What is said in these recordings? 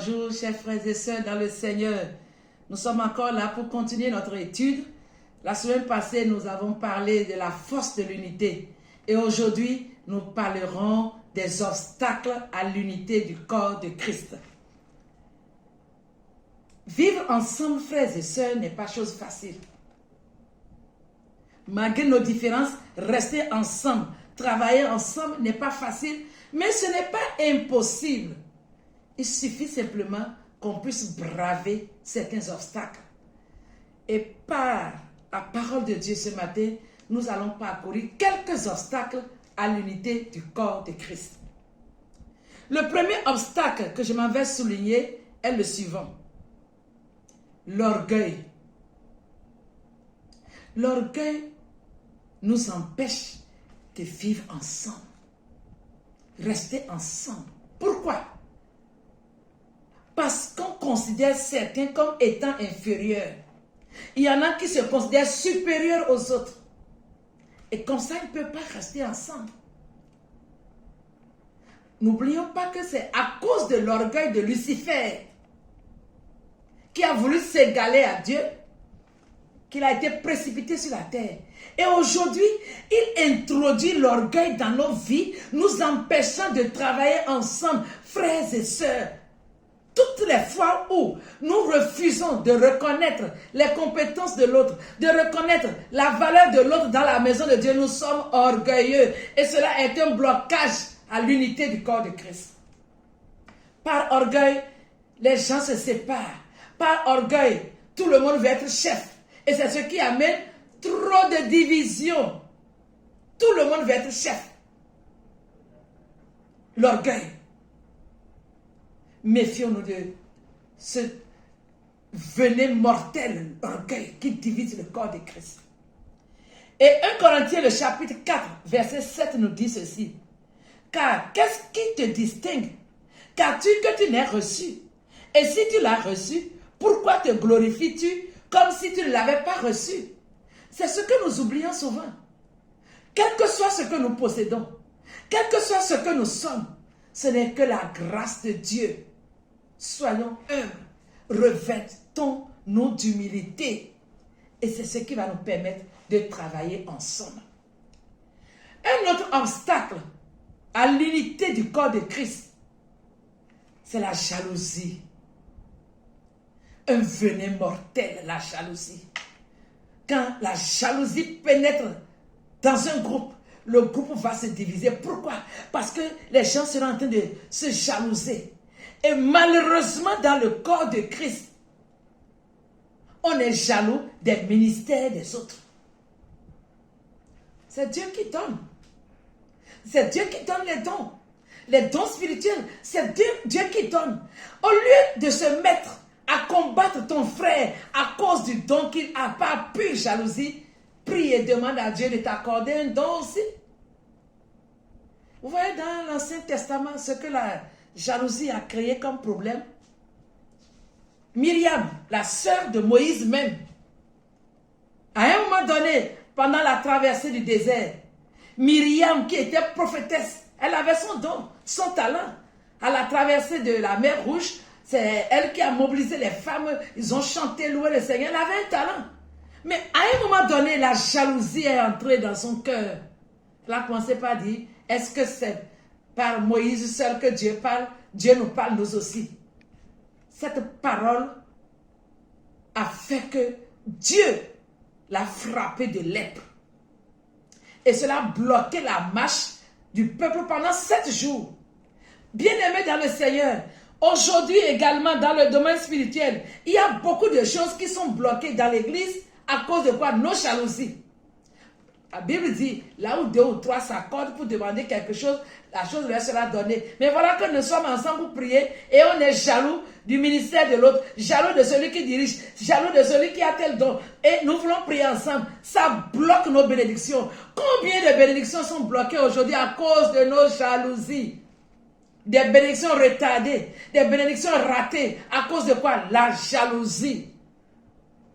Bonjour, chers frères et sœurs dans le Seigneur. Nous sommes encore là pour continuer notre étude. La semaine passée, nous avons parlé de la force de l'unité. Et aujourd'hui, nous parlerons des obstacles à l'unité du corps de Christ. Vivre ensemble, frères et sœurs, n'est pas chose facile. Malgré nos différences, rester ensemble, travailler ensemble n'est pas facile, mais ce n'est pas impossible. Il suffit simplement qu'on puisse braver certains obstacles. Et par la parole de Dieu ce matin, nous allons parcourir quelques obstacles à l'unité du corps de Christ. Le premier obstacle que je m'en vais souligner est le suivant. L'orgueil. L'orgueil nous empêche de vivre ensemble. Rester ensemble. Pourquoi? Parce qu'on considère certains comme étant inférieurs. Il y en a qui se considèrent supérieurs aux autres. Et comme ça, ils ne peuvent pas rester ensemble. N'oublions pas que c'est à cause de l'orgueil de Lucifer qui a voulu s'égaler à Dieu qu'il a été précipité sur la terre. Et aujourd'hui, il introduit l'orgueil dans nos vies, nous empêchant de travailler ensemble, frères et sœurs. Toutes les fois où nous refusons de reconnaître les compétences de l'autre, de reconnaître la valeur de l'autre dans la maison de Dieu, nous sommes orgueilleux. Et cela est un blocage à l'unité du corps de Christ. Par orgueil, les gens se séparent. Par orgueil, tout le monde veut être chef. Et c'est ce qui amène trop de divisions. Tout le monde veut être chef. L'orgueil. Méfions-nous de ce venin mortel, l'orgueil, qui divise le corps de Christ. Et 1 Corinthiens, le chapitre 4, verset 7 nous dit ceci. Car qu'est-ce qui te distingue? Qu'as-tu que tu n'aies reçu? Et si tu l'as reçu, pourquoi te glorifies-tu comme si tu ne l'avais pas reçu? C'est ce que nous oublions souvent. Quel que soit ce que nous possédons, quel que soit ce que nous sommes, ce n'est que la grâce de Dieu. Soyons humbles, revêtons-nous d'humilité. Et c'est ce qui va nous permettre de travailler ensemble. Un autre obstacle à l'unité du corps de Christ, c'est la jalousie. Un venin mortel, la jalousie. Quand la jalousie pénètre dans un groupe, le groupe va se diviser. Pourquoi? Parce que les gens seront en train de se jalouser. Et malheureusement, dans le corps de Christ, on est jaloux des ministères des autres. C'est Dieu qui donne. C'est Dieu qui donne les dons. Les dons spirituels, c'est Dieu qui donne. Au lieu de se mettre à combattre ton frère à cause du don qu'il a, par pure jalousie, prie et demande à Dieu de t'accorder un don aussi. Vous voyez dans l'Ancien Testament ce que la jalousie a créé comme problème. Myriam, la sœur de Moïse même, à un moment donné, pendant la traversée du désert, Myriam qui était prophétesse, elle avait son don, son talent. À la traversée de la mer Rouge, c'est elle qui a mobilisé les femmes, ils ont chanté, loué le Seigneur, elle avait un talent. Mais à un moment donné, la jalousie est entrée dans son cœur. Elle a commencé par dire, est-ce que c'est par Moïse seul que Dieu parle? Dieu nous parle nous aussi. Cette parole a fait que Dieu l'a frappé de lèpre. Et cela a bloqué la marche du peuple pendant 7 jours. Bien-aimés dans le Seigneur, aujourd'hui également dans le domaine spirituel, il y a beaucoup de choses qui sont bloquées dans l'église à cause de quoi? Nos jalousies. La Bible dit, là où 2 ou 3 s'accordent pour demander quelque chose, la chose leur sera donnée. Mais voilà que nous sommes ensemble pour prier et on est jaloux du ministère de l'autre, jaloux de celui qui dirige, jaloux de celui qui a tel don. Et nous voulons prier ensemble. Ça bloque nos bénédictions. Combien de bénédictions sont bloquées aujourd'hui à cause de nos jalousies? Des bénédictions retardées, des bénédictions ratées. À cause de quoi? La jalousie.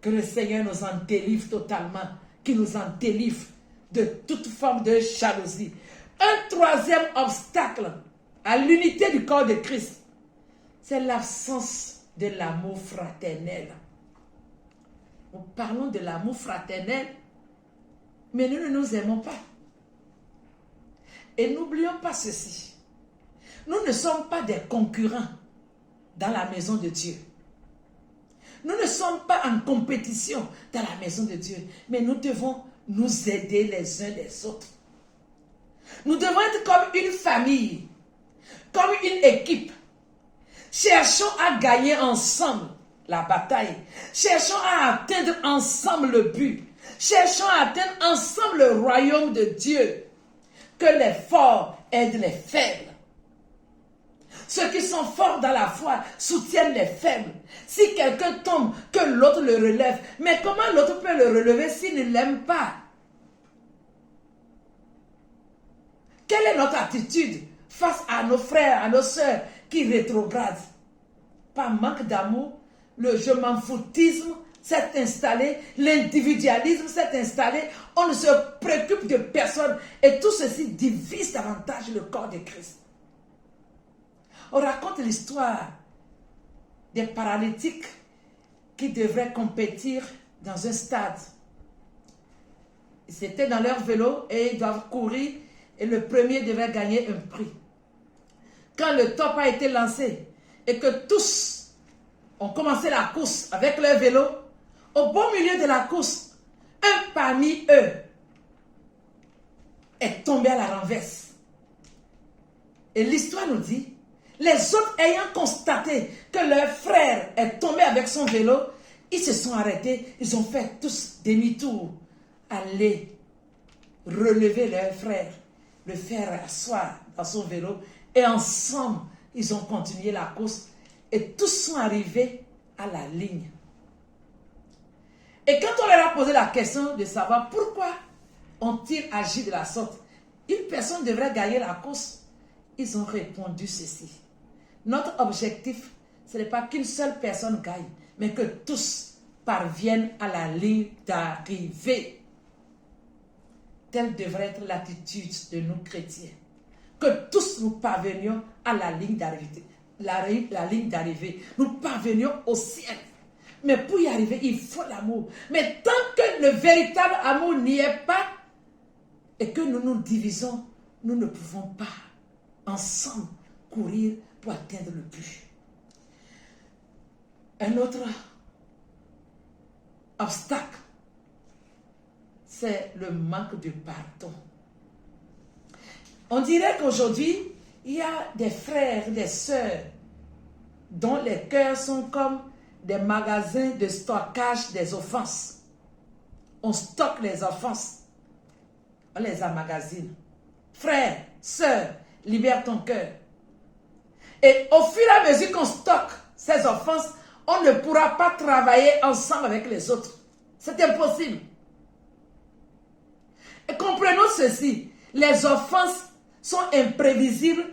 Que le Seigneur nous en délivre totalement, qu'il nous en délivre de toute forme de jalousie. Un troisième obstacle à l'unité du corps de Christ, c'est l'absence de l'amour fraternel. Nous parlons de l'amour fraternel, mais nous ne nous aimons pas. Et n'oublions pas ceci. Nous ne sommes pas des concurrents dans la maison de Dieu. Nous ne sommes pas en compétition dans la maison de Dieu, mais nous devons nous aider les uns les autres. Nous devons être comme une famille, comme une équipe. Cherchons à gagner ensemble la bataille. Cherchons à atteindre ensemble le but. Cherchons à atteindre ensemble le royaume de Dieu. Que les forts aident les faibles. Ceux qui sont forts dans la foi soutiennent les faibles. Si quelqu'un tombe, que l'autre le relève. Mais comment l'autre peut le relever s'il ne l'aime pas? Quelle est notre attitude face à nos frères, à nos sœurs qui rétrogradent? Par manque d'amour, le je m'en foutisme s'est installé, l'individualisme s'est installé, on ne se préoccupe de personne et tout ceci divise davantage le corps de Christ. On raconte l'histoire des paralytiques qui devraient compétir dans un stade. Ils étaient dans leur vélo et ils doivent courir et le premier devait gagner un prix. Quand le top a été lancé et que tous ont commencé la course avec leur vélo, au beau milieu de la course, un parmi eux est tombé à la renverse. Et l'histoire nous dit, les autres ayant constaté que leur frère est tombé avec son vélo, ils se sont arrêtés, ils ont fait tous demi-tour, aller relever leur frère, le faire asseoir dans son vélo, et ensemble, ils ont continué la course, et tous sont arrivés à la ligne. Et quand on leur a posé la question de savoir pourquoi ont-ils agi de la sorte, une personne devrait gagner la course, ils ont répondu ceci. Notre objectif, ce n'est pas qu'une seule personne gagne, mais que tous parviennent à la ligne d'arrivée. Telle devrait être l'attitude de nous chrétiens. Que tous nous parvenions à la ligne d'arrivée. La ligne d'arrivée. Nous parvenions au ciel. Mais pour y arriver, il faut l'amour. Mais tant que le véritable amour n'y est pas, et que nous nous divisons, nous ne pouvons pas ensemble courir pour atteindre le but. Un autre obstacle, c'est le manque de pardon. On dirait qu'aujourd'hui, il y a des frères, des sœurs dont les cœurs sont comme des magasins de stockage des offenses. On stocke les offenses. On les emmagasine. Frère, sœur, libère ton cœur. Et au fur et à mesure qu'on stocke ces offenses, on ne pourra pas travailler ensemble avec les autres. C'est impossible. Et comprenons ceci. Les offenses sont imprévisibles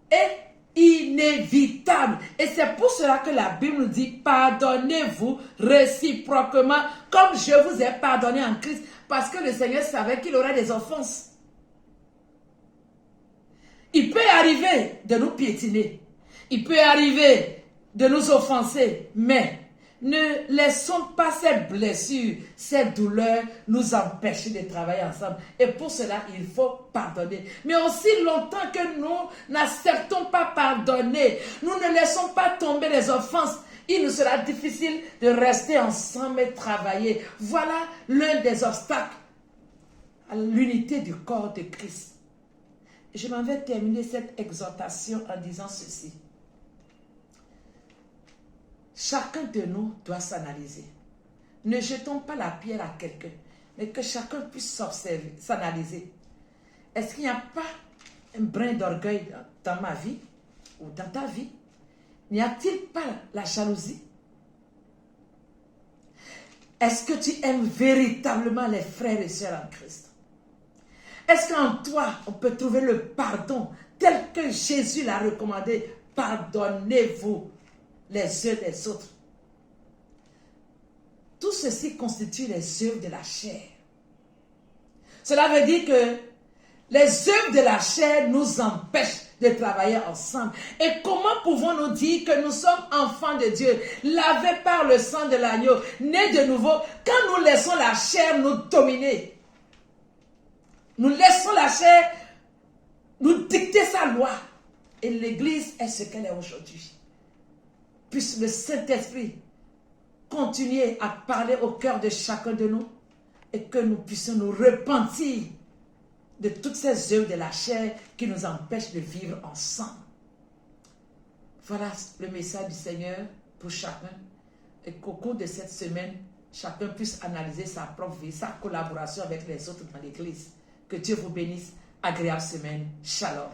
et inévitables. Et c'est pour cela que la Bible nous dit, pardonnez-vous réciproquement comme je vous ai pardonné en Christ. Parce que le Seigneur savait qu'il aurait des offenses. Il peut arriver de nous piétiner. Il peut arriver de nous offenser. Mais ne laissons pas ces blessures, ces douleurs nous empêcher de travailler ensemble. Et pour cela, il faut pardonner. Mais aussi longtemps que nous n'acceptons pas pardonner, nous ne laissons pas tomber les offenses, il nous sera difficile de rester ensemble et travailler. Voilà l'un des obstacles à l'unité du corps de Christ. Je m'en vais terminer cette exhortation en disant ceci. Chacun de nous doit s'analyser. Ne jetons pas la pierre à quelqu'un, mais que chacun puisse s'observer, s'analyser. Est-ce qu'il n'y a pas un brin d'orgueil dans ma vie ou dans ta vie? N'y a-t-il pas la jalousie? Est-ce que tu aimes véritablement les frères et sœurs en Christ? Est-ce qu'en toi, on peut trouver le pardon tel que Jésus l'a recommandé? Pardonnez-vous les uns des autres. Tout ceci constitue les œuvres de la chair. Cela veut dire que les œuvres de la chair nous empêchent de travailler ensemble. Et comment pouvons-nous dire que nous sommes enfants de Dieu, lavés par le sang de l'agneau, nés de nouveau, quand nous laissons la chair nous dominer? Nous laissons la chair nous dicter sa loi. Et l'Église est ce qu'elle est aujourd'hui. Puisse le Saint-Esprit continuer à parler au cœur de chacun de nous et que nous puissions nous repentir de toutes ces œuvres de la chair qui nous empêchent de vivre ensemble. Voilà le message du Seigneur pour chacun. Et qu'au cours de cette semaine, chacun puisse analyser sa propre vie, sa collaboration avec les autres dans l'Église. Que Dieu vous bénisse. Agréable semaine. Shalom.